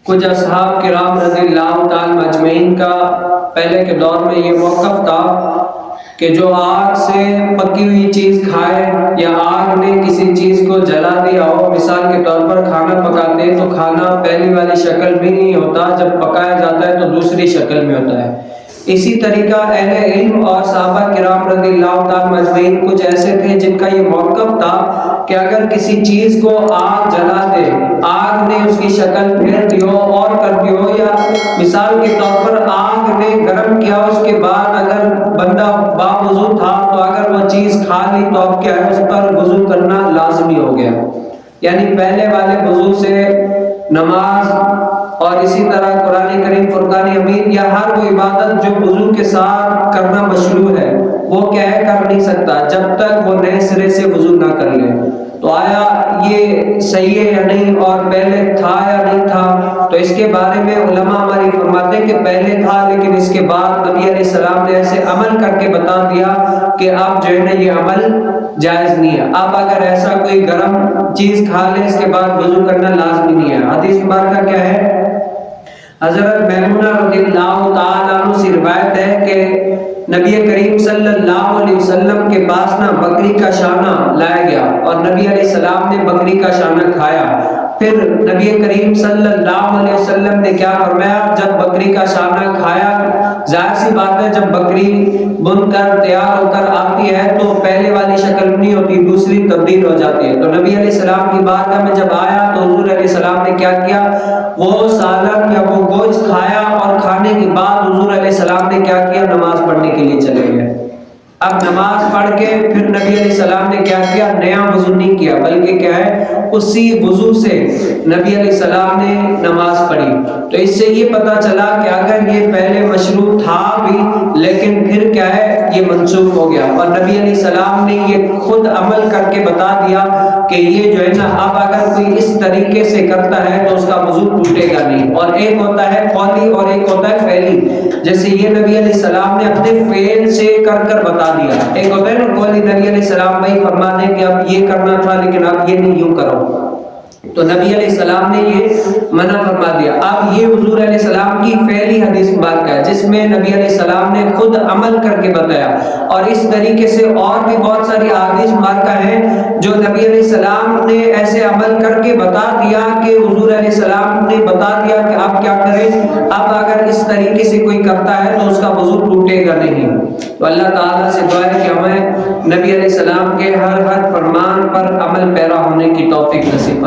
کچھ اصحاب کرام رضی اللہ تعالیٰ مجمعین کا پہلے کے دور میں یہ موقف تھا کہ جو آگ سے پکی ہوئی چیز کھائے یا آگ نے کسی چیز کو جلا دیا ہو، مثال کے طور پر کھانا پکاتے ہیں تو کھانا پہلی والی شکل بھی نہیں ہوتا، جب پکایا جاتا ہے تو دوسری شکل میں ہوتا ہے۔ اسی طریقہ اہل علم اور صحابہ کرام رضی اللہ تعالیٰ مجمعین کچھ ایسے تھے جن کا یہ موقف تھا کہ اگر کسی چیز کو آگ جلا دے، آگ نے اس کی شکل پھیر دی ہو اور کر دی ہو، یا مثال کے طور پر آگ نے گرم کیا، اس کے بعد اگر بندہ باوضو تھا تو اگر وہ چیز کھا لی تو اب کیا ہے، اس پر وضو کرنا لازمی ہو گیا۔ یعنی پہلے والے وضو سے نماز اور اسی طرح قرآن کریم فرقان حمید یا ہر وہ عبادت جو وضو کے ساتھ کرنا مشروع ہے وہ کیا ہے، کر نہیں سکتا جب تک وہ نئے سرے سے وضو نہ کر لے۔ تو آیا یہ صحیح ہے یا نہیں، اور پہلے تھا یا نہیں تھا؟ تو اس کے بارے میں علماء ہماری فرماتے ہیں کہ پہلے تھا، لیکن اس کے بعد نبی علیہ السلام نے ایسے عمل کر کے بتا دیا کہ اب جو ہے نا یہ عمل جائز نہیں ہے۔ اب اگر ایسا کوئی گرم چیز کھا لے اس کے بعد وضو کرنا لازمی نہیں ہے۔ حدیث مبارکہ کیا ہے؟ حضرت میمونہ رضی اللہ تعالیٰ عنہ سے روایت ہے کہ نبی کریم صلی اللہ علیہ وسلم کے پاس نہ بکری کا شانہ لایا گیا اور نبی علیہ السلام نے بکری کا شانہ کھایا۔ پھر نبی کریم صلی اللہ علیہ وسلم نے کیا فرمایا، جب بکری کا شانہ کھایا، ظاہر سی بات ہے جب بکری بن کر تیار ہو کر آتی ہے تو پہلے والی شکل نہیں ہوتی، دوسری تبدیل ہو جاتی ہے۔ تو نبی علیہ السلام کی بارگاہ میں جب آیا تو حضور علیہ السلام نے کیا کیا، وہ سالن یا وہ گوشت کھایا، اور کھانے کے بعد حضور علیہ السلام نے کیا کیا، نماز پڑھنے کے لیے چلے گئے۔ اب نماز پڑھ کے پھر نبی علیہ السلام نے کیا کیا، نیا وضو نہیں کیا، بلکہ کیا ہے، اسی وضو سے نبی علیہ السلام نے نماز پڑھی۔ تو اس سے یہ پتہ چلا کہ اگر یہ پہلے مشروع تھا بھی لیکن پھر کیا ہے، یہ منسوخ ہو گیا، اور نبی علیہ السلام نے یہ خود عمل کر کے بتا دیا کہ یہ جو ہے نا اب اگر کوئی اس طریقے سے کرتا ہے تو اس کا وضو ٹوٹے گا نہیں۔ اور ایک ہوتا ہے قولی اور ایک ہوتا ہے فعلی، جیسے یہ نبی علیہ السلام نے اپنے فعل سے کر بتا دیا۔ ایک ہوتا ہے نا قولی، نبی علیہ السلام بھائی فرما دیں کہ اب یہ کرنا تھا لیکن اب یہ نہیں، یوں کرو، تو نبی علیہ السلام نے یہ منع فرما دیا۔ اب یہ حضور علیہ السلام کی فعلی حدیث مبارکہ ہے جس میں نبی علیہ السلام نے خود عمل کر کے بتایا، اور اس طریقے سے اور بھی بہت ساری احادیث مبارکہ ہیں جو نبی علیہ السلام نے ایسے عمل کر کے بتا دیا کہ حضور علیہ السلام نے بتا دیا کہ آپ کیا کریں، اب اگر اس طریقے سے کوئی کرتا ہے تو اس کا وضو ٹوٹے گا نہیں۔ تو اللہ تعالیٰ سے دعا ہے کہ ہمیں نبی علیہ السلام کے ہر فرمان پر عمل پیرا ہونے کی توفیق نصیب فرمائے۔